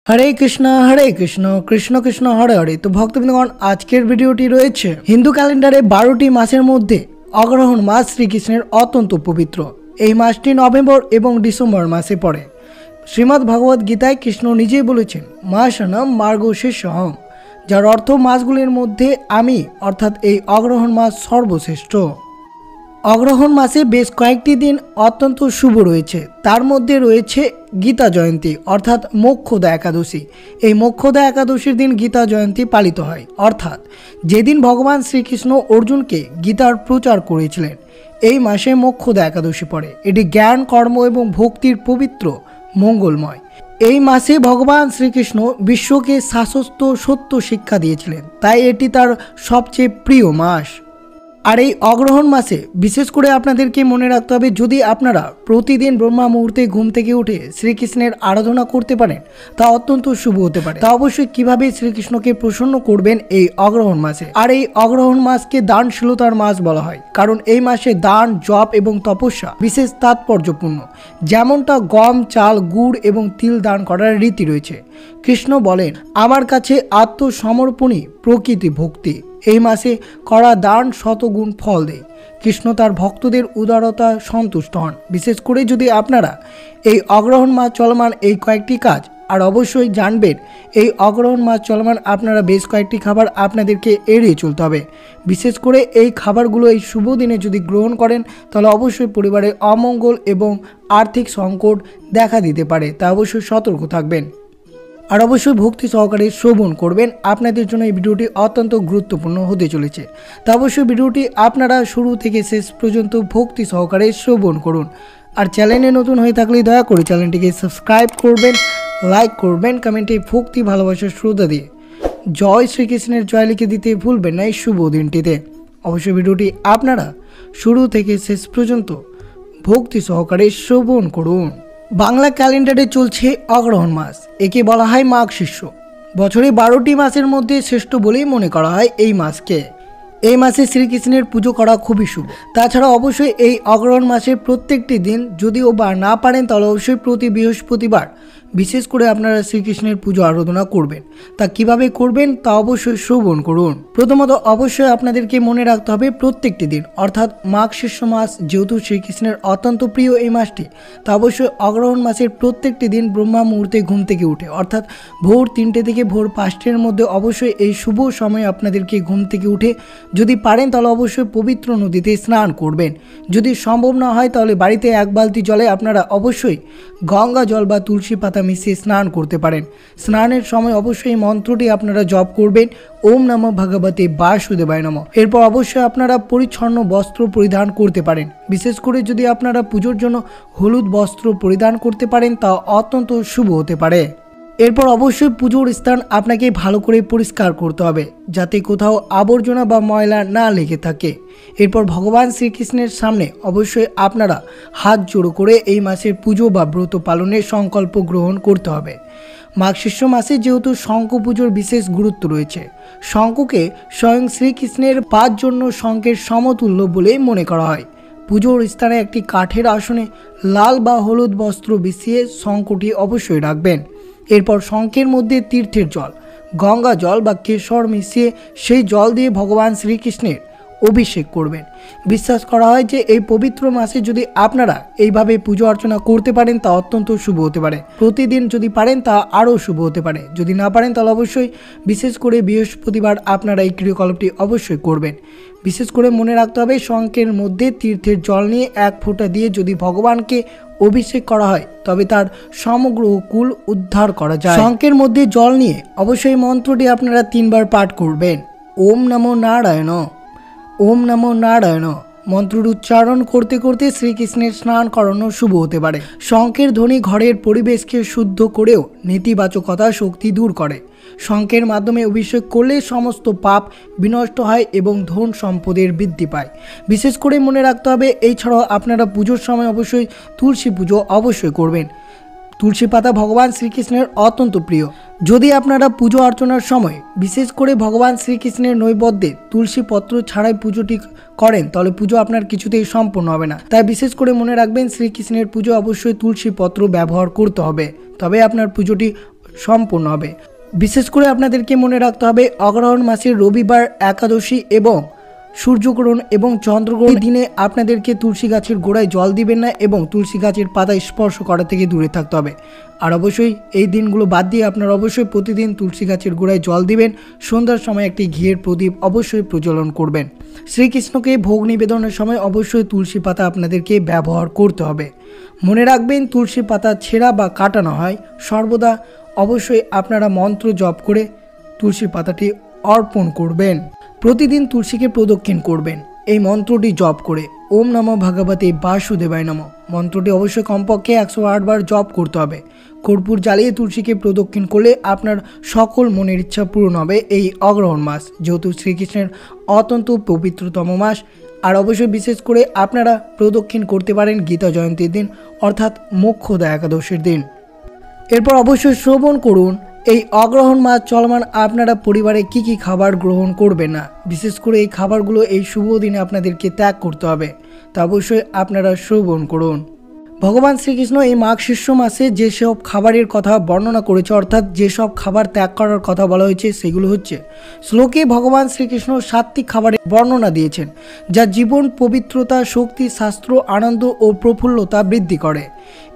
हरे कृष्ण कृष्ण कृष्ण हरे हरे। तो भक्तबृंदगण आजकेर भिडियोटी रयेछे हिंदू क्यालेंडारे 12टी मासेर मध्ये अग्रहण मास श्रीकृष्णेर अत्यंत पवित्र। এই মাসটি নভেম্বর এবং ডিসেম্বর মাসে পড়ে। শ্রীমদ্ ভগবত গীতায় কৃষ্ণ নিজেই বলেছেন মাসনম মার্গশীর্ষহম, যার অর্থ মাসগুলির মধ্যে আমি অর্থাৎ এই অগ্রহণ মাস সর্বশ্রেষ্ঠ। অগ্রহণ মাসে বেশ কয়েকটি দিন অত্যন্ত শুভ রয়েছে। তার মধ্যে রয়েছে গীতা জয়ন্তী অর্থাৎ মোক্ষদা একাদশী। এই মোক্ষদা একাদশীর দিন গীতা জয়ন্তী পালিত হয়, অর্থাৎ যেদিন ভগবান শ্রীকৃষ্ণ অর্জুনকে গীতার প্রচার করেছিলেন। এই মাসে মোক্ষদা একাদশী পড়ে। এটি জ্ঞান, কর্ম এবং ভক্তির পবিত্র মঙ্গলময়। এই মাসে ভগবান শ্রীকৃষ্ণ বিশ্বকে শাশ্বত সত্য শিক্ষা দিয়েছিলেন, তাই এটি তার সবচেয়ে প্রিয় মাস। আর এই অগ্রহণ মাসে বিশেষ করে আপনাদেরকে মনে রাখতে হবে, যদি আপনারা প্রতিদিন ব্রহ্মা মুহূর্তে ঘুম থেকে উঠে শ্রীকৃষ্ণের আরাধনা করতে পারেন তা অত্যন্ত শুভ হতে পারে। তা অবশ্যই কিভাবে শ্রীকৃষ্ণকে প্রসন্ন করবেন এই অগ্রহণ মাসে। আর এই অগ্রহণ মাসকে দানশীলতার মাস বলা হয়, কারণ এই মাসে দান, জপ এবং তপস্যা বিশেষ তাৎপর্যপূর্ণ। যেমনটা গম, চাল, গুড় এবং তিল দান করার রীতি রয়েছে। কৃষ্ণ বলেন, আমার কাছে আত্মসমর্পণই প্রকৃতি ভক্তি। এই মাসে করা দান শতগুণ ফল দেয়। কৃষ্ণ তার ভক্তদের উদারতা সন্তুষ্ট হন। বিশেষ করে যদি আপনারা এই অগ্রহণ মাস চলমান এই কয়েকটি কাজ, আর অবশ্যই জানবেন এই অগ্রহণ মাস চলমান আপনারা বেশ কয়েকটি খাবার আপনাদেরকে এড়িয়ে চলতে হবে। বিশেষ করে এই খাবারগুলো এই শুভ দিনে যদি গ্রহণ করেন তাহলে অবশ্যই পরিবারে অমঙ্গল এবং আর্থিক সংকট দেখা দিতে পারে, তা অবশ্যই সতর্ক থাকবেন। আর অবশ্যই ভক্তি সহকারে শ্রবণ করবেন। আপনাদের জন্য এই ভিডিওটি অত্যন্ত গুরুত্বপূর্ণ হতে চলেছে, তা অবশ্যই ভিডিওটি আপনারা শুরু থেকে শেষ পর্যন্ত ভক্তি সহকারে শ্রবণ করুন। আর চ্যানেলে নতুন হয়ে থাকলে দয়া করে চ্যানেলটিকে সাবস্ক্রাইব করবেন, লাইক করবেন, কমেন্টে ভক্তি ভালোবাসার শ্রদ্ধা দিয়ে জয় শ্রীকৃষ্ণের জয় লিখে দিতে ভুলবেন না এই শুভ দিনটিতে। অবশ্যই ভিডিওটি আপনারা শুরু থেকে শেষ পর্যন্ত ভক্তি সহকারে শ্রবণ করুন। বাংলা ক্যালেন্ডারে চলছে অগ্রহণ মাস, একে বলা হয় মাঘ শীর্ষ। বছরে 12টি মাসের মধ্যে শ্রেষ্ঠ বলেই মনে করা হয় এই মাসকে। এই মাসে শ্রীকৃষ্ণের পুজো করা খুবই শুভ। তাছাড়া অবশ্যই এই অগ্রহণ মাসের প্রত্যেকটি দিন যদিও বা না পারেন তাহলে অবশ্যই প্রতি বৃহস্পতিবার বিশেষ করে আপনারা শ্রীকৃষ্ণের পুজো আরাধনা করবেন। তা কিভাবে করবেন তা অবশ্যই শ্রবণ করুন। প্রথমত অবশ্যই আপনাদেরকে মনে রাখতে হবে প্রত্যেকটি দিন অর্থাৎ মাঘ শীর্ষ মাস যেহেতু শ্রীকৃষ্ণের অত্যন্ত প্রিয় এই মাসটি, তা অবশ্যই অগ্রহণ মাসের প্রত্যেকটি দিন ব্রহ্মা মুহূর্তে ঘুম থেকে উঠে অর্থাৎ ভোর 3টে থেকে ভোর 5টের মধ্যে অবশ্যই এই শুভ সময়ে আপনাদেরকে ঘুম থেকে উঠে যদি পারেন তাহলে অবশ্যই পবিত্র নদীতে স্নান করবেন। যদি সম্ভব না হয় তাহলে বাড়িতে 1 বালতি জলে আপনারা অবশ্যই গঙ্গা জল বা তুলসী পাতা মিশিয়ে স্নান করতে পারেন। স্নানের সময় অবশ্যই মন্ত্রটি আপনারা জপ করবেন, ওম নমঃ ভগবতে বাসুদেবায় নমঃ। এরপর অবশ্যই আপনারা পরিচ্ছন্ন বস্ত্র পরিধান করতে পারেন। বিশেষ করে যদি আপনারা পুজোর জন্য হলুদ বস্ত্র পরিধান করতে পারেন তা অত্যন্ত শুভ হতে পারে। এরপর অবশ্যই পুজোর স্থান আপনাকে ভালো করে পরিষ্কার করতে হবে যাতে কোথাও আবর্জনা বা ময়লা না লেগে থাকে। এরপর ভগবান শ্রীকৃষ্ণের সামনে অবশ্যই আপনারা হাত জোড়ো করে এই মাসের পুজো বা ব্রত পালনের সংকল্প গ্রহণ করতে হবে। মাঘ শীর্ষ মাসে যেহেতু শঙ্খ পুজোর বিশেষ গুরুত্ব রয়েছে, শঙ্খকে স্বয়ং শ্রীকৃষ্ণের 5 জন্য শঙ্খের সমতুল্য বলে মনে করা হয়। পুজোর স্থানে একটি কাঠের আসনে লাল বা হলুদ বস্ত্র বিছিয়ে শঙ্খটি অবশ্যই রাখবেন। এরপর শঙ্খের মধ্যে তীর্থের জল, গঙ্গা জল বা কেশর মিশিয়ে সেই জল দিয়ে ভগবান শ্রীকৃষ্ণের অভিষেক করবেন। বিশ্বাস করা হয় যে এই পবিত্র মাসে যদি আপনারা এইভাবে পুজো অর্চনা করতে পারেন তা অত্যন্ত শুভ হতে পারে। প্রতিদিন যদি পারেন তা আরও শুভ হতে পারে। যদি না পারেন তাহলে অবশ্যই বিশেষ করে বৃহস্পতিবার আপনারা এই ক্রিয়াকলাপটি অবশ্যই করবেন। বিশেষ করে মনে রাখতে হবে শঙ্খের মধ্যে তীর্থের জল নিয়ে 1 ফোঁটা দিয়ে যদি ভগবানকে অভিষেক করা হয় তবে তার সমগ্র কুল উদ্ধার করা যায়। শঙ্খের মধ্যে জল নিয়ে অবশ্যই মন্ত্রটি আপনারা 3 বার পাঠ করবেন। ওম নমো নারায়ণ, ওম নমো নারায়ণ মন্ত্রটি উচ্চারণ করতে করতে শ্রীকৃষ্ণের স্নান করানো শুভ হতে পারে। শঙ্খের ধ্বনি ঘরের পরিবেশকে শুদ্ধ করেও নেতিবাচকতা শক্তি দূর করে। শঙ্খের মাধ্যমে অভিষেক করলে সমস্ত পাপ বিনষ্ট হয় এবং ধন সম্পদের বৃদ্ধি পায়। বিশেষ করে মনে রাখতে হবে এছাড়াও আপনারা পুজোর সময় অবশ্যই তুলসী পুজো অবশ্যই করবেন। তুলসী পাতা ভগবান শ্রীকৃষ্ণের অত্যন্ত প্রিয়। যদি আপনারা পুজো অর্চনার সময় বিশেষ করে ভগবান শ্রীকৃষ্ণের নৈবেদ্যে তুলসী পত্র ছাড়াই পুজোটি করেন তাহলে পুজো আপনার কিছুতেই সম্পূর্ণ হবে না। তাই বিশেষ করে মনে রাখবেন শ্রীকৃষ্ণের পুজো অবশ্যই তুলসী পত্র ব্যবহার করতে হবে, তবে আপনার পুজোটি সম্পূর্ণ হবে। বিশেষ করে আপনাদেরকে মনে রাখতে হবে অগ্রহায়ণ মাসের রবিবার, একাদশী এবং সূর্যগ্রহণ এবং চন্দ্রগ্রহণ দিনে আপনাদেরকে তুলসী গাছের গোড়ায় জল দিবেন না এবং তুলসী গাছের পাতায় স্পর্শ করা থেকে দূরে থাকতে হবে। আর অবশ্যই এই দিনগুলো বাদ দিয়ে আপনারা অবশ্যই প্রতিদিন তুলসী গাছের গোড়ায় জল দিবেন। সন্ধ্যার সময় একটি ঘিয়ের প্রদীপ অবশ্যই প্রজ্বলন করবেন। শ্রীকৃষ্ণকে ভোগ নিবেদনের সময় অবশ্যই তুলসী পাতা আপনাদেরকে ব্যবহার করতে হবে। মনে রাখবেন তুলসী পাতা ছেঁড়া বা কাটানো হয়, সর্বদা অবশ্যই আপনারা মন্ত্র জপ করে তুলসী পাতাটি অর্পণ করবেন। প্রতিদিন তুলসীকে প্রদক্ষিণ করবেন এই মন্ত্রটি জপ করে, ওম নমঃ ভগবতে বাসুদেবায় নমঃ। মন্ত্রটি অবশ্যই কমপক্ষে 108 বার জপ করতে হবে। কর্পূর জ্বালিয়ে তুলসীকে প্রদক্ষিণ করলে আপনার সকল মনের ইচ্ছা পূরণ হবে এই অগ্রহায়ণ মাস, যেহেতু শ্রীকৃষ্ণের অত্যন্ত পবিত্রতম মাস। আর অবশ্যই বিশেষ করে আপনারা প্রদক্ষিণ করতে পারেন গীতা জয়ন্তীর দিন, অর্থাৎ মোক্ষদা একাদশীর দিন। এরপর অবশ্যই শ্রবণ করুন এই অগ্রহায়ণ মাস চলমান আপনারা পরিবারে কি কি খাবার গ্রহণ করবেন না। বিশেষ করে এই খাবারগুলো এই শুভ দিনে আপনাদেরকে ত্যাগ করতে হবে, তা অবশ্যই আপনারা শ্রবণ করুন। ভগবান শ্রীকৃষ্ণ এই মাঘশীর্ষ মাসে যেসব খাবারের কথা বর্ণনা করেছে, অর্থাৎ যেসব খাবার ত্যাগ করার কথা বলা হয়েছে, সেগুলো হচ্ছে শ্লোকে ভগবান শ্রীকৃষ্ণ সাত্ত্বিক খাবারের বর্ণনা দিয়েছেন, যা জীবন, পবিত্রতা, শক্তি, শাস্ত্র, আনন্দ ও প্রফুল্লতা বৃদ্ধি করে।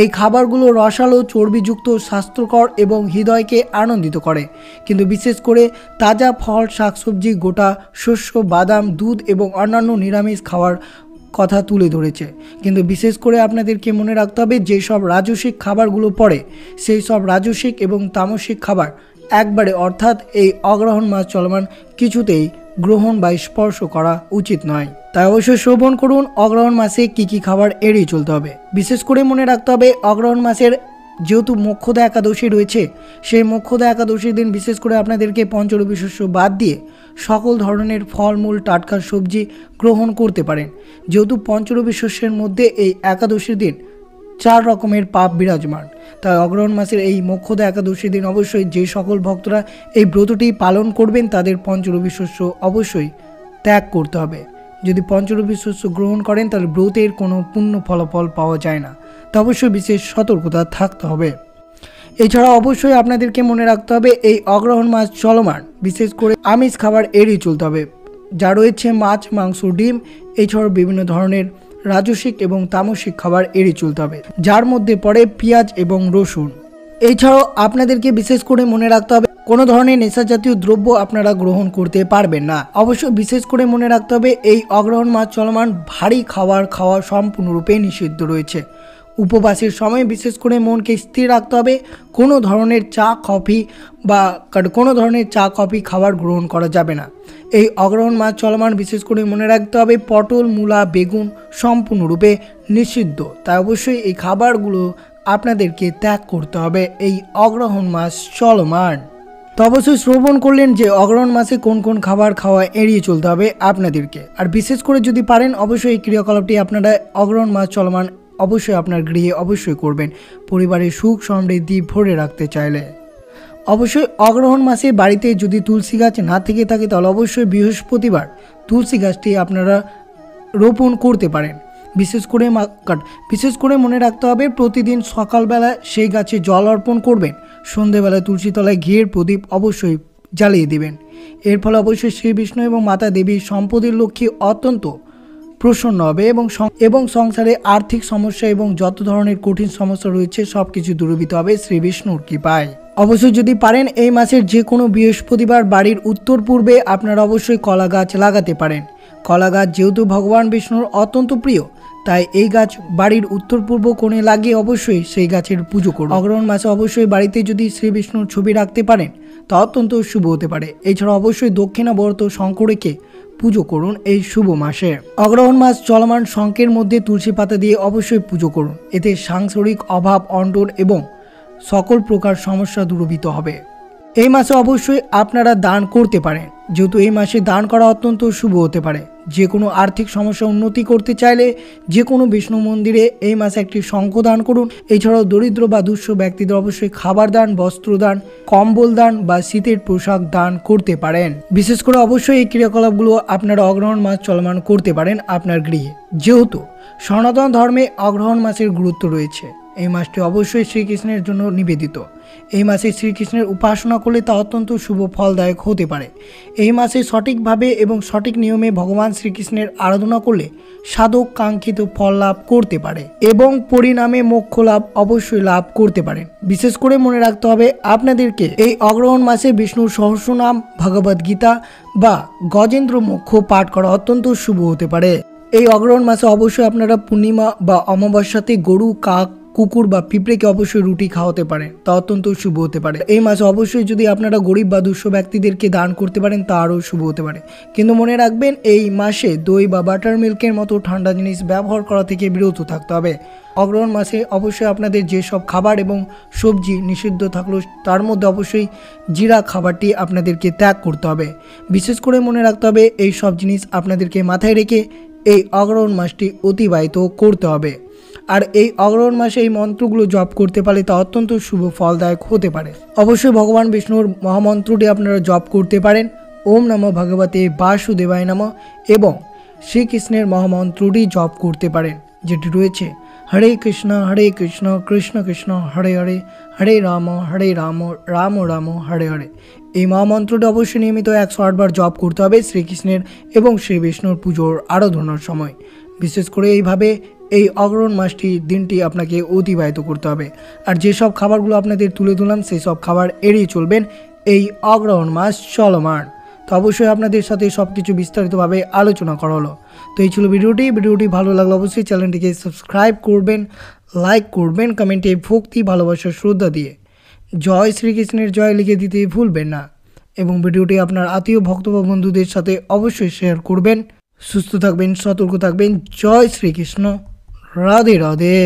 এই খাবারগুলো রসালো, চর্বিযুক্ত, স্বাস্থ্যকর এবং হৃদয়কে আনন্দিত করে। কিন্তু বিশেষ করে তাজা ফল, শাকসবজি, গোটা শস্য, বাদাম, দুধ এবং অন্যান্য নিরামিষ খাওয়ার কথা তুলে ধরেছে। কিন্তু বিশেষ করে আপনাদেরকে মনে রাখতে হবে যেসব রাজসিক খাবারগুলো পড়ে, সেই সব রাজসিক এবং তামসিক খাবার একবারে, অর্থাৎ এই অগ্রহায়ণ মাস চলমান কিছুতেই গ্রহণ বা স্পর্শ করা উচিত নয়। তাই অবশ্যই শ্রবণ করুন অগ্রহায়ণ মাসে কি কি খাবার এড়িয়ে চলতে হবে। বিশেষ করে মনে রাখতে হবে অগ্রহায়ণ মাসের যেহেতু মোক্ষদা একাদশী রয়েছে, সেই মোক্ষদা একাদশীর দিন বিশেষ করে আপনাদেরকে পঞ্চরবি শস্য বাদ দিয়ে সকল ধরনের ফলমূল, টাটকা সবজি গ্রহণ করতে পারেন। যেহেতু পঞ্চরবি শস্যের মধ্যে এই একাদশীর দিন 4 রকমের পাপ বিরাজমান, তাই অগ্রহায়ণ মাসের এই মোক্ষদা একাদশীর দিন অবশ্যই যে সকল ভক্তরা এই ব্রতটি পালন করবেন তাদের পঞ্চরবি শস্য অবশ্যই ত্যাগ করতে হবে। যদি পঞ্চরবি শস্য গ্রহণ করেন তাহলে ব্রতের কোনো পুণ্য ফলাফল পাওয়া যায় না, তা অবশ্যই বিশেষ সতর্কতা থাকতে হবে। এছাড়া অবশ্যই আপনাদেরকে মনে রাখতে হবে এই অগ্রহায়ণ মাস চলমান বিশেষ করে আমিষ খাবার এড়িয়ে চলতে হবে, যা রয়েছে মাছ, মাংস, ডিম। এছাড়াও বিভিন্ন ধরনের রাজসিক এবং তামসিক খাবার এড়িয়ে চলতে হবে, যার মধ্যে পড়ে পেঁয়াজ এবং রসুন। এছাড়াও আপনাদেরকে বিশেষ করে মনে রাখতে হবে কোনো ধরনের নেশা জাতীয় দ্রব্য আপনারা গ্রহণ করতে পারবেন না। অবশ্যই বিশেষ করে মনে রাখতে হবে এই অগ্রহায়ণ মাস চলমান ভারী খাবার খাওয়া সম্পূর্ণরূপে নিষিদ্ধ রয়েছে। উপবাসের সময় বিশেষ করে মনকে স্থির রাখতে হবে। কোনো ধরনের চা কফি খাবার গ্রহণ করা যাবে না। এই অগ্রহায়ণ মাস চলমান বিশেষ করে মনে রাখতে হবে পটল, মূলা, বেগুন সম্পূর্ণরূপে নিষিদ্ধ, তাই অবশ্যই এই খাবারগুলো আপনাদেরকে ত্যাগ করতে হবে এই অগ্রহায়ণ মাস চলমান। তো অবশ্যই শ্রবণ করলেন যে অগ্রহায়ণ মাসে কোন কোন খাবার খাওয়া এড়িয়ে চলতে হবে আপনাদেরকে। আর বিশেষ করে যদি পারেন অবশ্যই এই ক্রিয়াকলাপটি আপনারা অগ্রহায়ণ মাস চলমান অবশ্যই আপনার গৃহে অবশ্যই করবেন, পরিবারের সুখ সমৃদ্ধি ভরে রাখতে চাইলে। অবশ্যই অগ্রহায়ণ মাসে বাড়িতে যদি তুলসী গাছ না থেকে থাকে তাহলে অবশ্যই বৃহস্পতিবার তুলসী গাছটি আপনারা রোপণ করতে পারেন। বিশেষ করে মনে রাখতে হবে প্রতিদিন সকালবেলা সেই গাছে জল অর্পণ করবেন, সন্ধেবেলায় তুলসী তলায় ঘিয়ের প্রদীপ অবশ্যই জ্বালিয়ে দেবেন। এর ফলে অবশ্যই শ্রী বিষ্ণু এবং মাতা দেবী সম্পদের লক্ষ্মী অত্যন্ত প্রসন্ন হবে এবং সংসারে আর্থিক সমস্যা এবং যত ধরনের কঠিন সমস্যা রয়েছে সব কিছু দূরীভূত হবে শ্রী বিষ্ণুর কৃপায়। অবশ্যই যদি পারেন এই মাসের যে কোনো বৃহস্পতিবার বাড়ির উত্তর পূর্বে আপনারা অবশ্যই কলা গাছ লাগাতে পারেন। কলা গাছ যেহেতু ভগবান বিষ্ণুর অত্যন্ত প্রিয়, তাই এই গাছ বাড়ির উত্তর পূর্ব কোণে লাগিয়ে অবশ্যই সেই গাছের পুজো করুন। অগ্রহায়ণ মাসে অবশ্যই বাড়িতে যদি শ্রী বিষ্ণুর ছবি রাখতে পারেন তা অত্যন্ত শুভ হতে পারে। এছাড়া অবশ্যই দক্ষিণাবর্ত শঙ্খ রেখে পুজো করুন এই শুভ মাসে। অগ্রহায়ণ মাস চলমান শঙ্খের মধ্যে তুলসী পাতা দিয়ে অবশ্যই পুজো করুন, এতে সাংসারিক অভাব অনটন এবং সকল প্রকার সমস্যা দূরীভূত হবে। এই মাসে অবশ্যই আপনারা দান করতে পারেন, যেহেতু এই মাসে দান করা অত্যন্ত শুভ হতে পারে। যে কোনো আর্থিক সমস্যা উন্নতি করতে চাইলে যে কোনো বিষ্ণু মন্দিরে এই মাসে একটি শঙ্খ দান করুন। এছাড়াও দরিদ্র বা দুঃস্থ ব্যক্তিদের অবশ্যই খাবার দান, বস্ত্র দান, কম্বল দান বা শীতের পোশাক দান করতে পারেন। বিশেষ করে অবশ্যই এই ক্রিয়াকলাপগুলো আপনারা অগ্রহায়ণ মাস চলমান করতে পারেন আপনার গৃহে, যেহেতু সনাতন ধর্মে অগ্রহায়ণ মাসের গুরুত্ব রয়েছে। এই মাসটি অবশ্যই শ্রীকৃষ্ণের জন্য নিবেদিত। এই মাসে শ্রীকৃষ্ণের উপাসনা করলে তা অত্যন্ত শুভ ফলদায়ক হতে পারে। এই মাসে সঠিকভাবে এবং সঠিক নিয়মে ভগবান শ্রীকৃষ্ণের আরাধনা করলে সাধক কাঙ্ক্ষিত ফল লাভ করতে পারে এবং পরিণামে মোক্ষ লাভ অবশ্যই লাভ করতে পারেন। বিশেষ করে মনে রাখতে হবে আপনাদেরকে এই অগ্রহণ মাসে বিষ্ণুর সহস্রনাম, ভগবদ গীতা বা গজেন্দ্র মোক্ষ পাঠ করা অত্যন্ত শুভ হতে পারে। এই অগ্রহণ মাসে অবশ্যই আপনারা পূর্ণিমা বা অমাবস্যাতে গরু, কাক, কুকুর বা পিঁপড়েকে অবশ্যই রুটি খাওয়াতে পারেন, তা অত্যন্ত শুভ হতে পারে। এই মাসে অবশ্যই যদি আপনারা গরিব বা দুঃস্থ ব্যক্তিদেরকে দান করতে পারেন তা আরও শুভ হতে পারে। কিন্তু মনে রাখবেন এই মাসে দই বা বাটার মিল্কের মতো ঠান্ডা জিনিস ব্যবহার করা থেকে বিরত থাকতে হবে। অগ্রহণ মাসে অবশ্যই আপনাদের যেসব খাবার এবং সবজি নিষিদ্ধ থাকলেও তার মধ্যে অবশ্যই জিরা খাবারটি আপনাদেরকে ত্যাগ করতে হবে। বিশেষ করে মনে রাখতে হবে এই সব জিনিস আপনাদেরকে মাথায় রেখে এই অগ্রহণ মাসটি অতিবাহিত করতে হবে। আর এই অগ্রহণ মাসে এই মন্ত্রগুলো জপ করতে পারলে তা অত্যন্ত শুভ ফলদায়ক হতে পারে। অবশ্যই ভগবান বিষ্ণুর মহামন্ত্রটি আপনারা জপ করতে পারেন, ওম নমঃ ভগবতে বাসুদেবায় নমঃ, এবং শ্রীকৃষ্ণের মহামন্ত্রটি জপ করতে পারেন, যেটি রয়েছে হরে কৃষ্ণ কৃষ্ণ কৃষ্ণ হরে হরে, হরে রাম রাম রাম হরে হরে। এই মহামন্ত্রটি অবশ্যই নিয়মিত 108 বার জপ করতে হবে শ্রীকৃষ্ণের এবং শ্রী বিষ্ণুর পুজোর আরাধনার সময়। বিশেষ করে এইভাবে এই অগ্রহণ মাসটি দিনটি আপনাকে অতিবাহিত করতে হবে। আর যেসব খাবারগুলো আপনাদের তুলে ধরলাম সেই সব খাবার এড়িয়ে চলবেন এই অগ্রহণ মাস চলমান। তো অবশ্যই আপনাদের সাথে সব কিছু বিস্তারিতভাবে আলোচনা করা হলো। তো এই ছিল ভিডিওটি ভালো লাগলে অবশ্যই চ্যানেলটিকে সাবস্ক্রাইব করবেন, লাইক করবেন, কমেন্টে ভক্তি, ভালোবাসা, শ্রদ্ধা দিয়ে জয় শ্রীকৃষ্ণের জয় লিখে দিতে ভুলবেন না, এবং ভিডিওটি আপনার আত্মীয় ভক্ত বা বন্ধুদের সাথে অবশ্যই শেয়ার করবেন। সুস্থ থাকবেন, সতর্ক থাকবেন। জয় শ্রীকৃষ্ণ, রাধে রাধে।